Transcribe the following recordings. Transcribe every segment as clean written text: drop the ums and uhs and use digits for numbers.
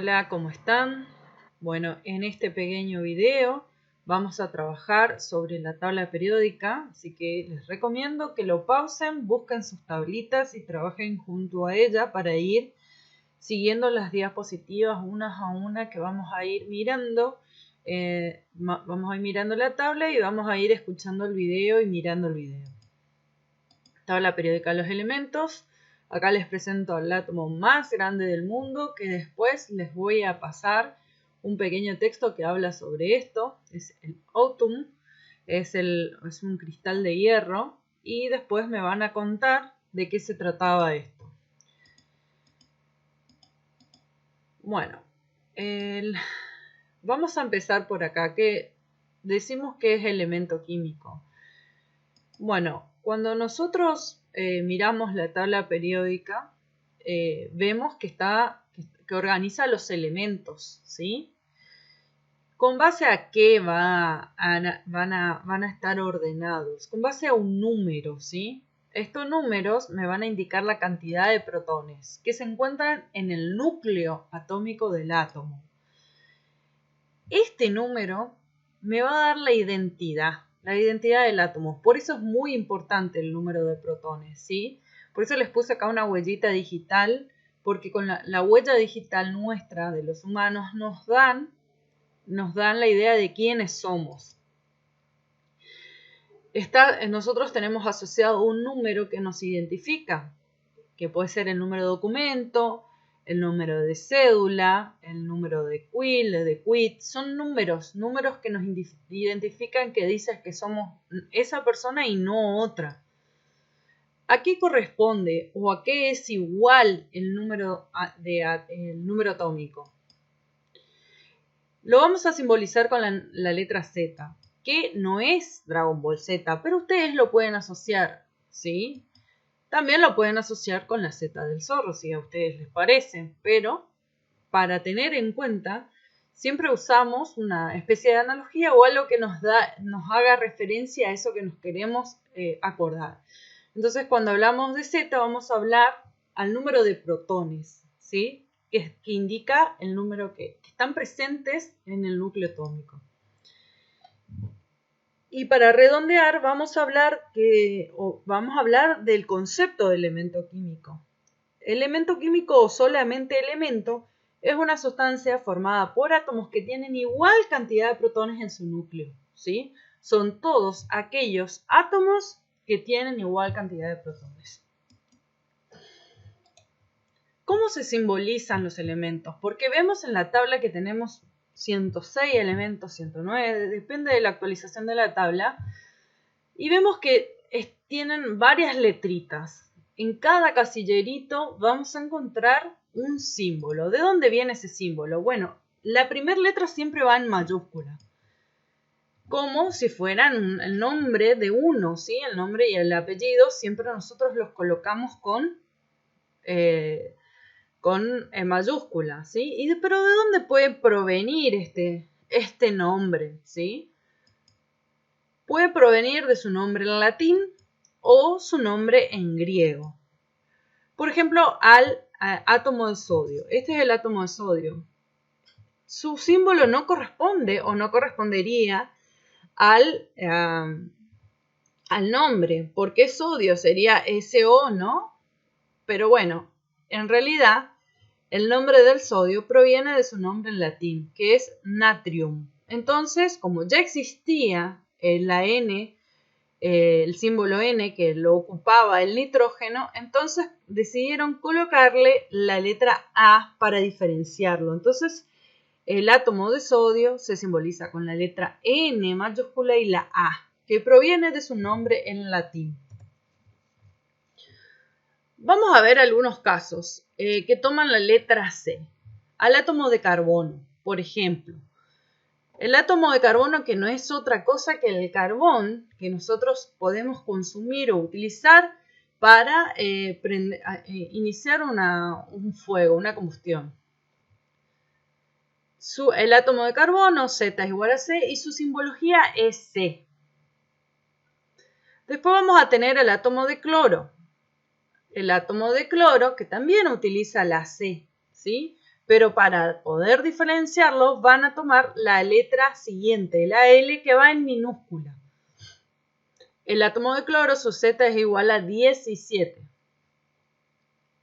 Hola, ¿cómo están? Bueno, en este pequeño video vamos a trabajar sobre la tabla periódica, así que les recomiendo que lo pausen, busquen sus tablitas y trabajen junto a ella para ir siguiendo las diapositivas unas a una que vamos a ir mirando. Vamos a ir mirando la tabla y vamos a ir escuchando el video y mirando el video. Tabla periódica de los elementos. Acá les presento el átomo más grande del mundo, que después les voy a pasar un pequeño texto que habla sobre esto. Es el átomo, es un cristal de hierro, y después me van a contar de qué se trataba esto. Bueno, vamos a empezar por acá, que decimos que es elemento químico. Bueno, cuando nosotros miramos la tabla periódica, vemos que organiza los elementos, ¿sí? ¿Con base a qué van a estar ordenados? Con base a un número, ¿sí? Estos números me van a indicar la cantidad de protones que se encuentran en el núcleo atómico del átomo. Este número me va a dar la identidad del átomo. Por eso es muy importante el número de protones, ¿sí? Por eso les puse acá una huellita digital, porque con la huella digital nuestra de los humanos nos dan la idea de quiénes somos. Nosotros tenemos asociado un número que nos identifica, que puede ser el número de documento, el número de cédula, el número de quill, de quit. Son números que nos identifican, que dicen que somos esa persona y no otra. ¿A qué corresponde o a qué es igual el número atómico? Lo vamos a simbolizar con la letra Z, que no es Dragon Ball Z, pero ustedes lo pueden asociar, ¿sí? También lo pueden asociar con la Z del zorro, si a ustedes les parece, pero para tener en cuenta, siempre usamos una especie de analogía o algo que nos haga referencia a eso que nos queremos acordar. Entonces, cuando hablamos de Z, vamos a hablar al número de protones, ¿sí? Que indica el número que están presentes en el núcleo atómico. Y para redondear, vamos a hablar del concepto de elemento químico. Elemento químico o solamente elemento es una sustancia formada por átomos que tienen igual cantidad de protones en su núcleo, ¿sí? Son todos aquellos átomos que tienen igual cantidad de protones. ¿Cómo se simbolizan los elementos? Porque vemos en la tabla que tenemos 106 elementos, 109, depende de la actualización de la tabla, y vemos que tienen varias letritas. En cada casillerito vamos a encontrar un símbolo. ¿De dónde viene ese símbolo? Bueno, la primera letra siempre va en mayúscula, como si fueran el nombre de uno, ¿sí? El nombre y el apellido siempre nosotros los colocamos con mayúscula, ¿sí? Pero ¿de dónde puede provenir este nombre, ¿sí? Puede provenir de su nombre en latín o su nombre en griego. Por ejemplo, al átomo de sodio. Este es el átomo de sodio. Su símbolo no corresponde o no correspondería al nombre, porque sodio sería SO, ¿no? Pero bueno, en realidad el nombre del sodio proviene de su nombre en latín, que es natrium. Entonces, como ya existía la N, el símbolo N que lo ocupaba el nitrógeno, entonces decidieron colocarle la letra A para diferenciarlo. Entonces, el átomo de sodio se simboliza con la letra N mayúscula y la A, que proviene de su nombre en latín. Vamos a ver algunos casos que toman la letra C. Al átomo de carbono, por ejemplo. El átomo de carbono, que no es otra cosa que el carbón que nosotros podemos consumir o utilizar para iniciar un fuego, una combustión. El átomo de carbono, Z es igual a C, y su simbología es C. Después vamos a tener el átomo de cloro. El átomo de cloro, que también utiliza la C, ¿sí? pero para poder diferenciarlos van a tomar la letra siguiente, la L, que va en minúscula. El átomo de cloro, su Z es igual a 17.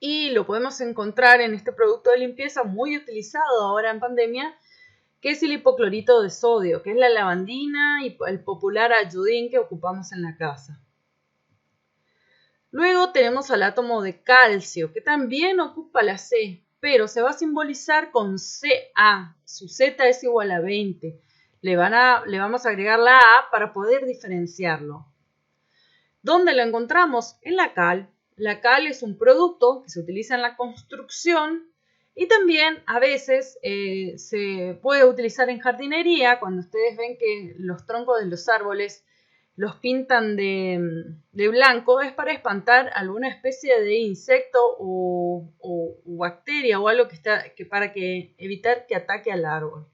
Y lo podemos encontrar en este producto de limpieza muy utilizado ahora en pandemia, que es el hipoclorito de sodio, que es la lavandina y el popular ayudín que ocupamos en la casa. Luego tenemos al átomo de calcio, que también ocupa la C, pero se va a simbolizar con Ca. Su Z es igual a 20. Le vamos a agregar la A para poder diferenciarlo. ¿Dónde lo encontramos? En la cal. La cal es un producto que se utiliza en la construcción y también a veces se puede utilizar en jardinería. Cuando ustedes ven que los troncos de los árboles los pintan de blanco, es para espantar alguna especie de insecto o bacteria o algo para evitar que ataque al árbol.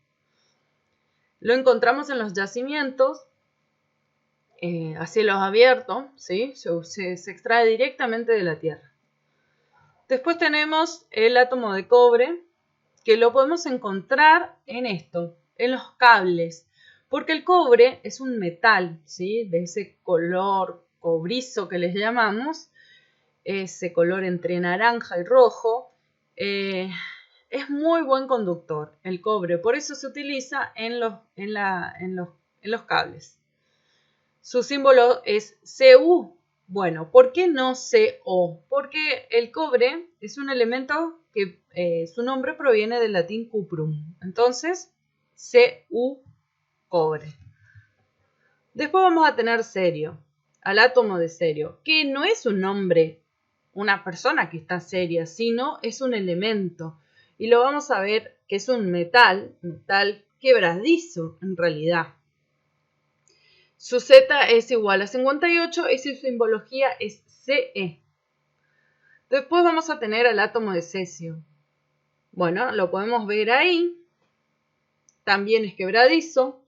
Lo encontramos en los yacimientos a cielos abiertos, ¿sí? Se extrae directamente de la tierra. Después tenemos el átomo de cobre, que lo podemos encontrar en los cables, porque el cobre es un metal, ¿sí? De ese color cobrizo que les llamamos, ese color entre naranja y rojo, es muy buen conductor el cobre, por eso se utiliza en los cables. Su símbolo es Cu. Bueno, ¿por qué no Co? Porque el cobre es un elemento que su nombre proviene del latín cuprum. Entonces, Cu, cobre. Después vamos a tener cerio, al átomo de cerio, que no es un nombre, una persona que está seria, sino es un elemento. Y lo vamos a ver que es un metal quebradizo en realidad. Su Z es igual a 58 y su simbología es Ce. Después vamos a tener al átomo de cesio. Bueno, lo podemos ver ahí. También es quebradizo.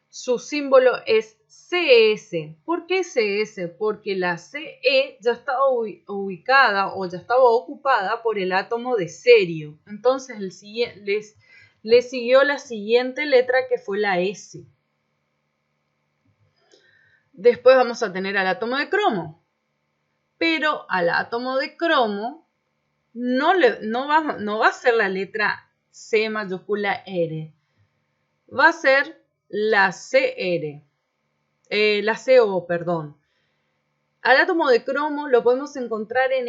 Su símbolo es Cs. ¿Por qué Cs? Porque la Ce ya estaba ubicada o ya estaba ocupada por el átomo de cerio. Entonces le siguió la siguiente letra, que fue la S. Después vamos a tener al átomo de cromo. Pero al átomo de cromo no va a ser la letra C mayúscula R. Va a ser la CR. La CO, perdón. Al átomo de cromo lo podemos encontrar en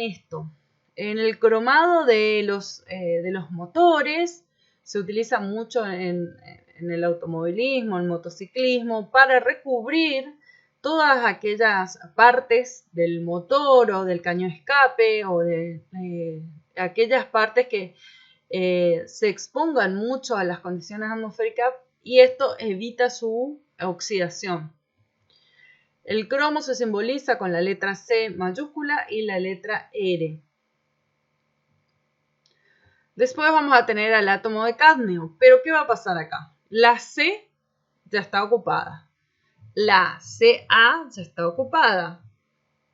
el cromado de los motores. Se utiliza mucho en el automovilismo, el motociclismo, para recubrir todas aquellas partes del motor o del caño escape o de aquellas partes que se expongan mucho a las condiciones atmosféricas, y esto evita su oxidación. El cromo se simboliza con la letra C mayúscula y la letra R. Después vamos a tener al átomo de cadmio. ¿Pero qué va a pasar acá? La C ya está ocupada. La Ca ya está ocupada.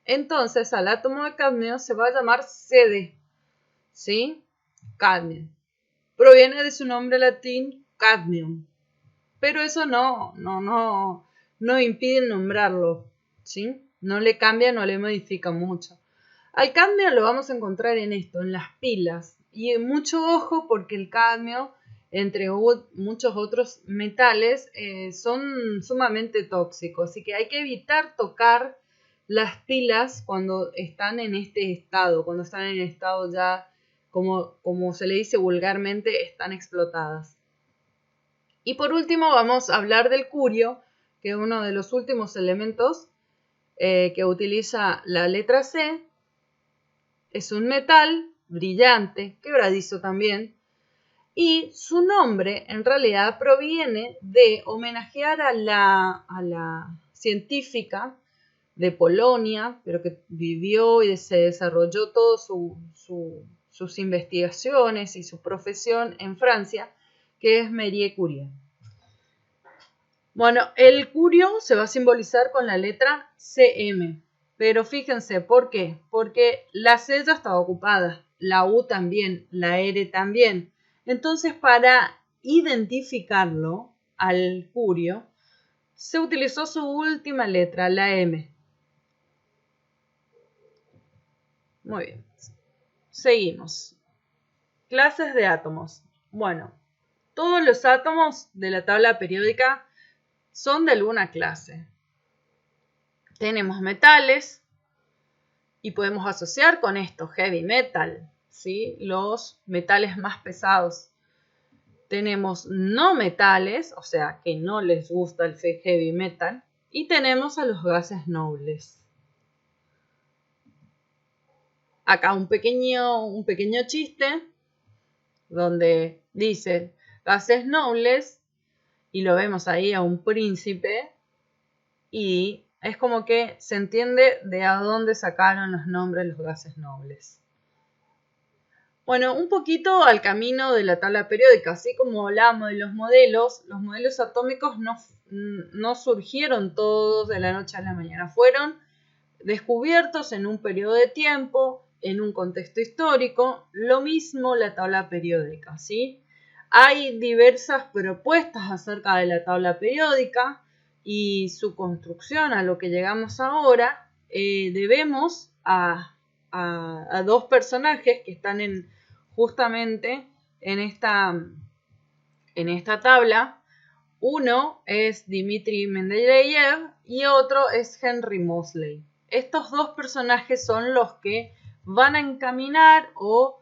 Entonces al átomo de cadmio se va a llamar Cd. ¿Sí? Cadmio. Proviene de su nombre latín cadmium. Pero eso no impide nombrarlo. ¿Sí? No le cambia, no le modifica mucho. Al cadmio lo vamos a encontrar en las pilas. Y mucho ojo, porque el cadmio, entre muchos otros metales, son sumamente tóxicos. Así que hay que evitar tocar las pilas cuando están en este estado. Cuando están en estado ya, como se le dice vulgarmente, están explotadas. Y por último vamos a hablar del curio, que es uno de los últimos elementos que utiliza la letra C. Es un metal brillante, quebradizo también, y su nombre en realidad proviene de homenajear a la científica de Polonia, pero que vivió y se desarrolló todas sus investigaciones y su profesión en Francia, que es Marie Curie. Bueno, el curio se va a simbolizar con la letra Cm. Pero fíjense, ¿por qué? Porque la C ya estaba ocupada, la U también, la R también. Entonces, para identificarlo al curio, se utilizó su última letra, la M. Muy bien. Seguimos. Clases de átomos. Bueno, todos los átomos de la tabla periódica son de alguna clase. Tenemos metales y podemos asociar con esto heavy metal, ¿sí? Los metales más pesados. Tenemos no metales, o sea, que no les gusta el heavy metal, y tenemos a los gases nobles. Acá un pequeño chiste donde dice gases nobles y lo vemos ahí a un príncipe y es como que se entiende de a dónde sacaron los nombres los gases nobles. Bueno, un poquito al camino de la tabla periódica, así como hablamos de los modelos atómicos no surgieron todos de la noche a la mañana, fueron descubiertos en un periodo de tiempo, en un contexto histórico, lo mismo la tabla periódica, ¿sí? Hay diversas propuestas acerca de la tabla periódica y su construcción a lo que llegamos ahora. Debemos a dos personajes que están justamente en esta tabla. Uno es Dmitri Mendeleev y otro es Henry Moseley. Estos dos personajes son los que van a encaminar o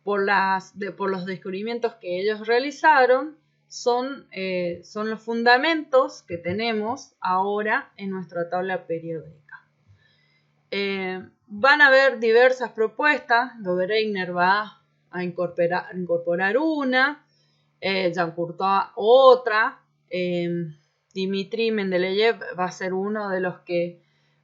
por los descubrimientos que ellos realizaron son los fundamentos que tenemos ahora en nuestra tabla periódica. Van a haber diversas propuestas. Dobereiner va a incorporar una, Jean Courtois otra, Dmitri Mendeleev va a ser uno de los que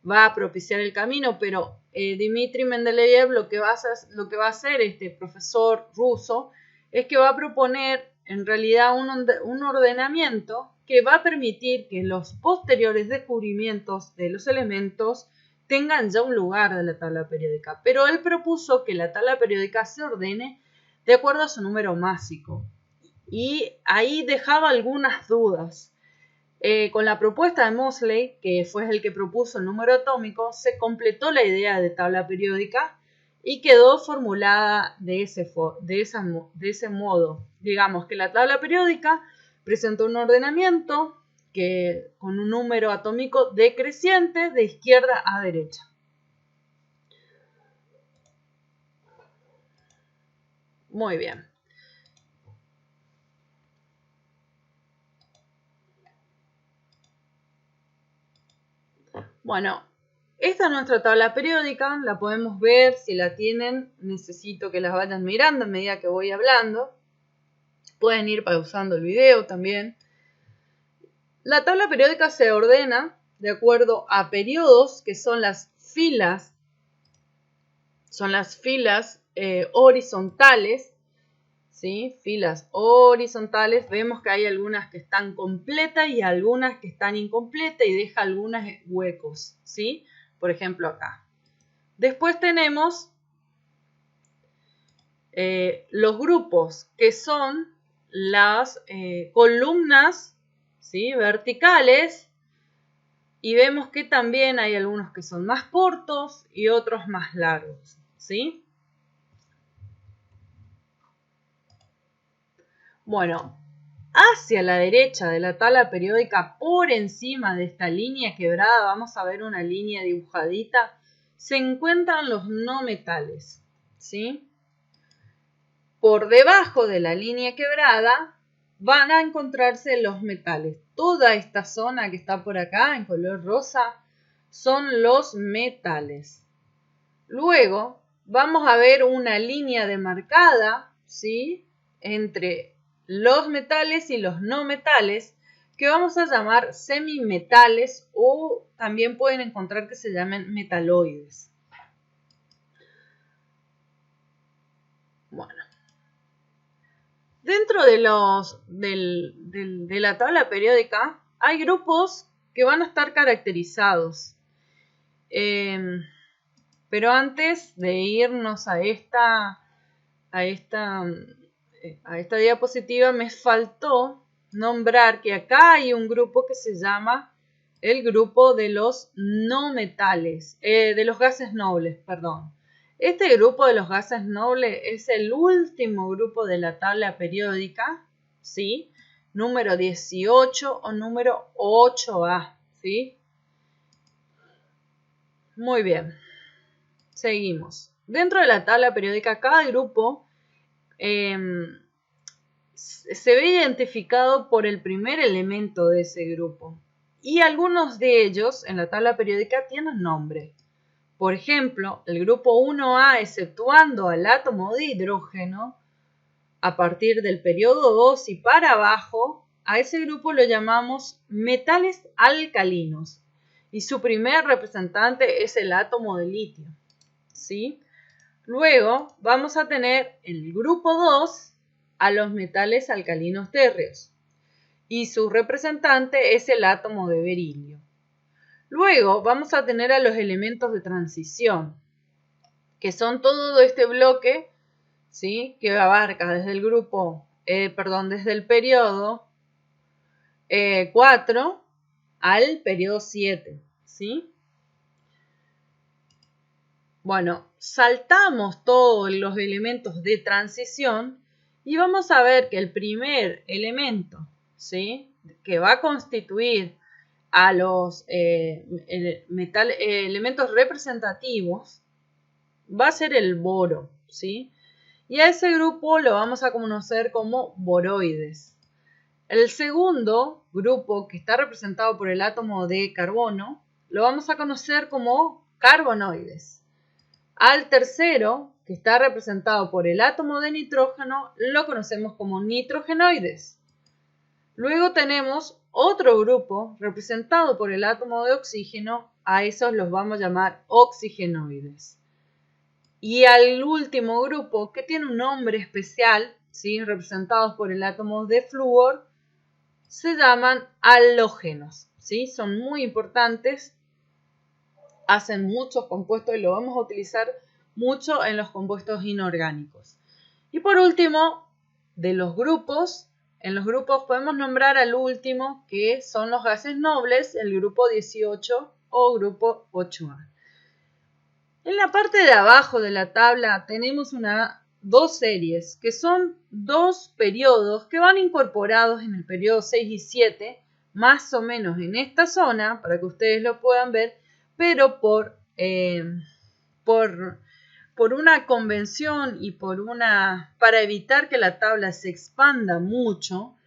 va a propiciar el camino, pero Dmitri Mendeleev lo que va a hacer este profesor ruso es que va a proponer en realidad un ordenamiento que va a permitir que los posteriores descubrimientos de los elementos tengan ya un lugar de la tabla periódica. Pero él propuso que la tabla periódica se ordene de acuerdo a su número másico. Y ahí dejaba algunas dudas. Con la propuesta de Moseley, que fue el que propuso el número atómico, se completó la idea de tabla periódica y quedó formulada de ese modo. Digamos que la tabla periódica presenta un ordenamiento con un número atómico decreciente de izquierda a derecha. Muy bien. Bueno, esta es nuestra tabla periódica, la podemos ver, si la tienen, necesito que las vayan mirando a medida que voy hablando. Pueden ir pausando el video también. La tabla periódica se ordena de acuerdo a periodos, que son las filas horizontales, ¿sí? Filas horizontales. Vemos que hay algunas que están completas y algunas que están incompletas y deja algunos huecos, ¿sí? Por ejemplo acá. Después tenemos los grupos, que son las columnas, ¿sí? Verticales, y vemos que también hay algunos que son más cortos y otros más largos, ¿sí? Bueno, hacia la derecha de la tabla periódica, por encima de esta línea quebrada, vamos a ver una línea dibujadita, se encuentran los no metales, ¿sí? Por debajo de la línea quebrada van a encontrarse los metales. Toda esta zona que está por acá en color rosa son los metales. Luego vamos a ver una línea demarcada, ¿sí? Entre los metales y los no metales, que vamos a llamar semimetales o también pueden encontrar que se llamen metaloides. Bueno. Dentro de la tabla periódica hay grupos que van a estar caracterizados. Pero antes de irnos a esta a esta diapositiva me faltó nombrar que acá hay un grupo que se llama el grupo de los no metales, de los gases nobles, perdón. Este grupo de los gases nobles es el último grupo de la tabla periódica, ¿sí? Número 18 o número 8A, ¿sí? Muy bien. Seguimos. Dentro de la tabla periódica, cada grupo se ve identificado por el primer elemento de ese grupo. Y algunos de ellos en la tabla periódica tienen nombre. Por ejemplo, el grupo 1A, exceptuando al átomo de hidrógeno, a partir del periodo 2 y para abajo, a ese grupo lo llamamos metales alcalinos. Y su primer representante es el átomo de litio, ¿sí? Luego vamos a tener en el grupo 2 a los metales alcalinos térreos. Y su representante es el átomo de berilio. Luego vamos a tener a los elementos de transición, que son todo este bloque, ¿sí? Que abarca desde el grupo, desde el periodo 4 al periodo 7, ¿sí? Bueno, saltamos todos los elementos de transición y vamos a ver que el primer elemento, ¿sí? Que va a constituir a los elementos representativos va a ser el boro, ¿sí? Y a ese grupo lo vamos a conocer como boroides. El segundo grupo, que está representado por el átomo de carbono, lo vamos a conocer como carbonoides. Al tercero, que está representado por el átomo de nitrógeno, lo conocemos como nitrogenoides. Luego tenemos otro grupo representado por el átomo de oxígeno, a esos los vamos a llamar oxigenoides. Y al último grupo, que tiene un nombre especial, ¿sí? Representados por el átomo de flúor, se llaman halógenos, ¿sí? Son muy importantes, hacen muchos compuestos y lo vamos a utilizar mucho en los compuestos inorgánicos. Y por último, de los grupos, en los grupos podemos nombrar al último, que son los gases nobles, el grupo 18 o grupo 8A. En la parte de abajo de la tabla tenemos dos series, que son dos periodos que van incorporados en el periodo 6 y 7, más o menos en esta zona, para que ustedes lo puedan ver, pero por una convención y para evitar que la tabla se expanda mucho,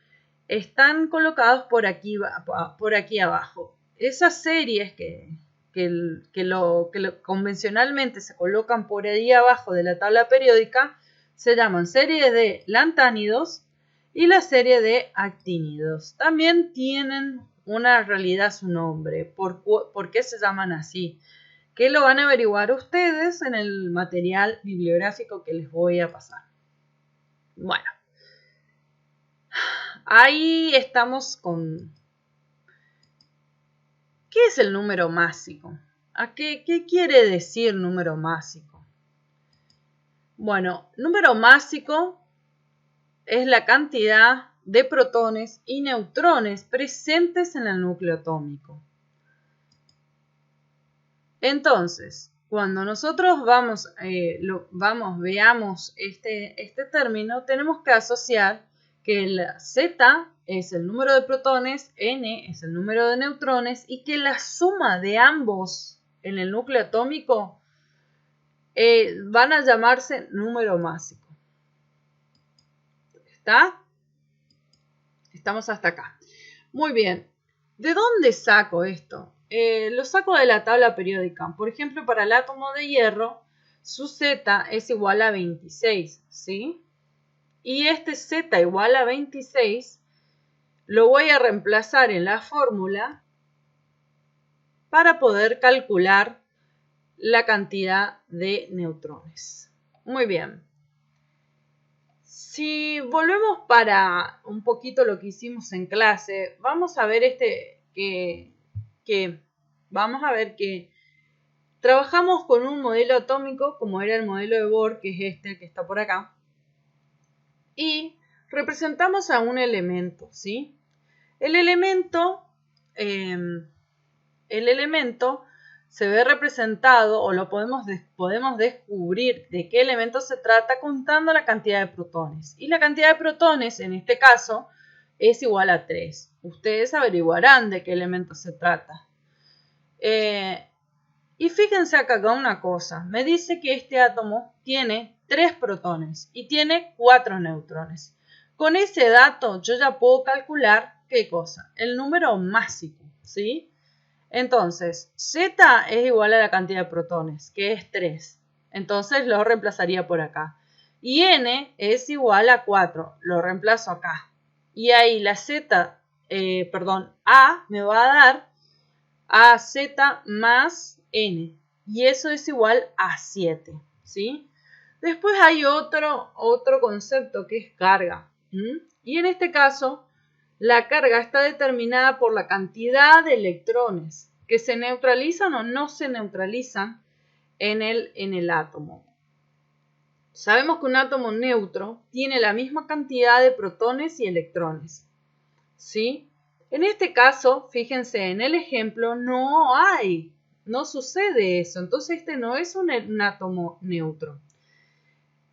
están colocados por aquí abajo. Esas series que convencionalmente se colocan por ahí abajo de la tabla periódica se llaman serie de lantánidos y la serie de actínidos. También tienen una realidad su nombre. ¿Por qué se llaman así? Que lo van a averiguar ustedes en el material bibliográfico que les voy a pasar. Bueno, ahí estamos con... ¿Qué es el número másico? ¿Qué quiere decir número másico? Bueno, número másico es la cantidad de protones y neutrones presentes en el núcleo atómico. Entonces, cuando nosotros veamos este término, tenemos que asociar que la Z es el número de protones, N es el número de neutrones y que la suma de ambos en el núcleo atómico van a llamarse número másico. ¿Está? Estamos hasta acá. Muy bien. ¿De dónde saco esto? Lo saco de la tabla periódica. Por ejemplo, para el átomo de hierro, su Z es igual a 26, ¿sí? Y este Z igual a 26 lo voy a reemplazar en la fórmula para poder calcular la cantidad de neutrones. Muy bien. Si volvemos para un poquito lo que hicimos en clase, vamos a ver que trabajamos con un modelo atómico como era el modelo de Bohr, que es este que está por acá. y representamos a un elemento, ¿sí? El elemento se ve representado o lo podemos descubrir de qué elemento se trata contando la cantidad de protones. Y la cantidad de protones en este caso es igual a 3. Ustedes averiguarán de qué elemento se trata. Y fíjense acá una cosa. Me dice que este átomo tiene 3 protones y tiene 4 neutrones. Con ese dato yo ya puedo calcular ¿qué cosa? El número másico, ¿sí? Entonces, Z es igual a la cantidad de protones, que es 3. Entonces lo reemplazaría por acá. Y N es igual a 4. Lo reemplazo acá. Y ahí la A me va a dar a Z más N. Y eso es igual a 7. ¿Sí? Después hay otro concepto que es carga. Y en este caso, la carga está determinada por la cantidad de electrones que se neutralizan o no se neutralizan en el átomo. Sabemos que un átomo neutro tiene la misma cantidad de protones y electrones. ¿Sí? En este caso, fíjense, en el ejemplo no sucede eso. Entonces este no es un átomo neutro.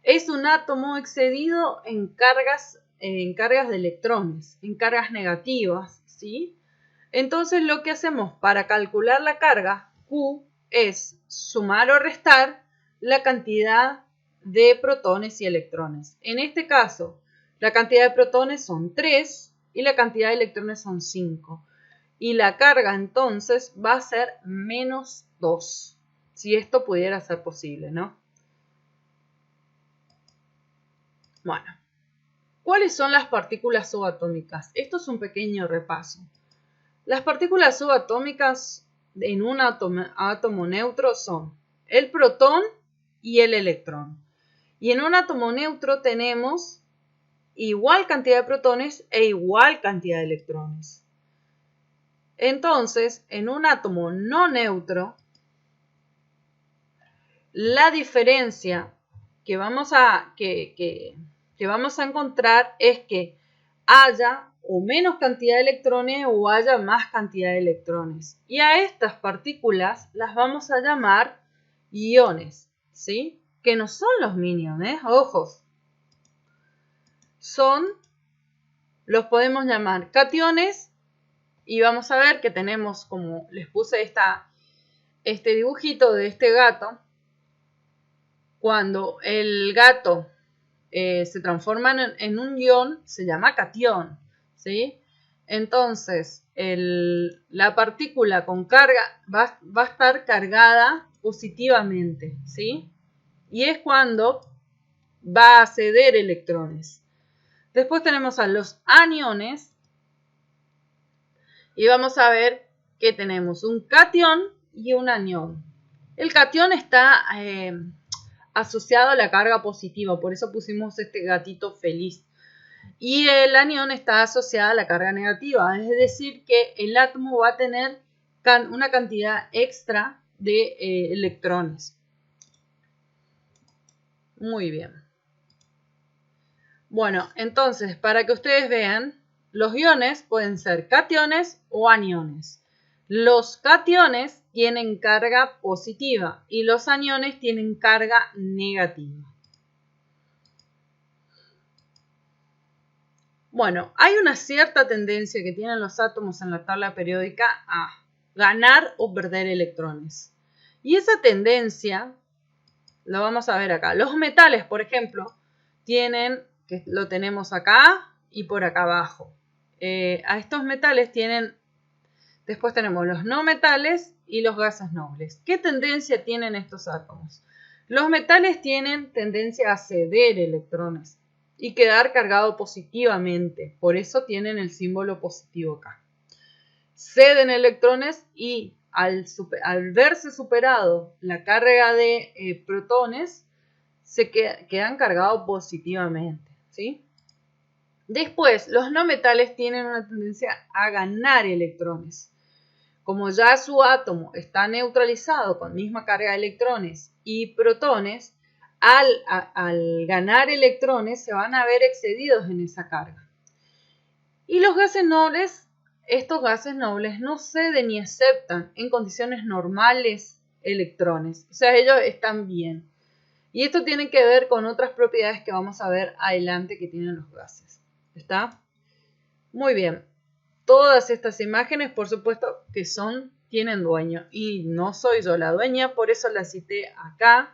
Es un átomo excedido en cargas de electrones, en cargas negativas, ¿sí? Entonces lo que hacemos para calcular la carga, Q, es sumar o restar la cantidad de protones y electrones. En este caso, la cantidad de protones son 3 y la cantidad de electrones son 5. Y la carga entonces va a ser menos 2, si esto pudiera ser posible, ¿no? Bueno, ¿cuáles son las partículas subatómicas? Esto es un pequeño repaso. Las partículas subatómicas en un átomo neutro son el protón y el electrón. Y en un átomo neutro tenemos igual cantidad de protones e igual cantidad de electrones. Entonces, en un átomo no neutro, la diferencia que vamos a encontrar es que haya o menos cantidad de electrones o haya más cantidad de electrones. Y a estas partículas las vamos a llamar iones, ¿sí? Que no son los miniones, ojos. Los podemos llamar cationes y vamos a ver que tenemos, como les puse este dibujito de este gato, cuando el gato se transforma en un ion, se llama catión, ¿sí? Entonces, la partícula con carga va a estar cargada positivamente, ¿sí? Y es cuando va a ceder electrones. Después tenemos a los aniones y vamos a ver que tenemos un catión y un anión. El catión está asociado a la carga positiva, por eso pusimos este gatito feliz. Y el anión está asociado a la carga negativa, es decir, que el átomo va a tener una cantidad extra de electrones. Muy bien. Bueno, entonces, para que ustedes vean, los iones pueden ser cationes o aniones. Los cationes tienen carga positiva y los aniones tienen carga negativa. Bueno, hay una cierta tendencia que tienen los átomos en la tabla periódica a ganar o perder electrones. Y esa tendencia lo vamos a ver acá. Los metales, por ejemplo, tienen, que lo tenemos acá y por acá abajo. A estos metales después tenemos los no metales y los gases nobles. ¿Qué tendencia tienen estos átomos? Los metales tienen tendencia a ceder electrones y quedar cargado positivamente. Por eso tienen el símbolo positivo acá. Ceden electrones y al verse superado la carga de protones, se quedan cargados positivamente, ¿sí? Después, los no metales tienen una tendencia a ganar electrones. Como ya su átomo está neutralizado con misma carga de electrones y protones, al ganar electrones se van a ver excedidos en esa carga. Y los gases nobles, estos gases nobles no ceden ni aceptan en condiciones normales electrones. O sea, ellos están bien. Y esto tiene que ver con otras propiedades que vamos a ver adelante que tienen los gases. ¿Está? Muy bien. Todas estas imágenes, por supuesto, que tienen dueño. Y no soy yo la dueña, por eso las cité acá.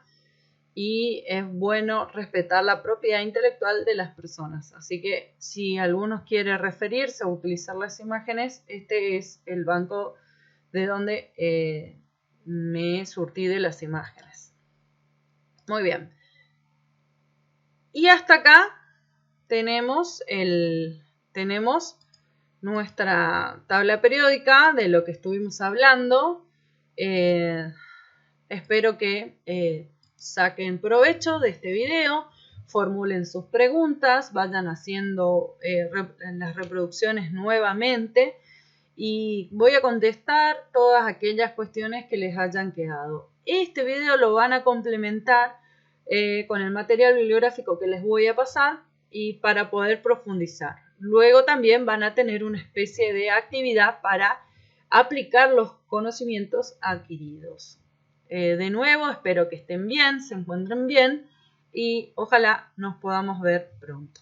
Y es bueno respetar la propiedad intelectual de las personas. Así que si alguno quiere referirse o utilizar las imágenes, este es el banco de donde me surtí de las imágenes. Muy bien. Y hasta acá tenemos nuestra tabla periódica de lo que estuvimos hablando. Espero que saquen provecho de este video, formulen sus preguntas, vayan haciendo las reproducciones nuevamente y voy a contestar todas aquellas cuestiones que les hayan quedado. Este video lo van a complementar con el material bibliográfico que les voy a pasar y para poder profundizar. Luego también van a tener una especie de actividad para aplicar los conocimientos adquiridos. De nuevo, espero que estén bien, se encuentren bien y ojalá nos podamos ver pronto.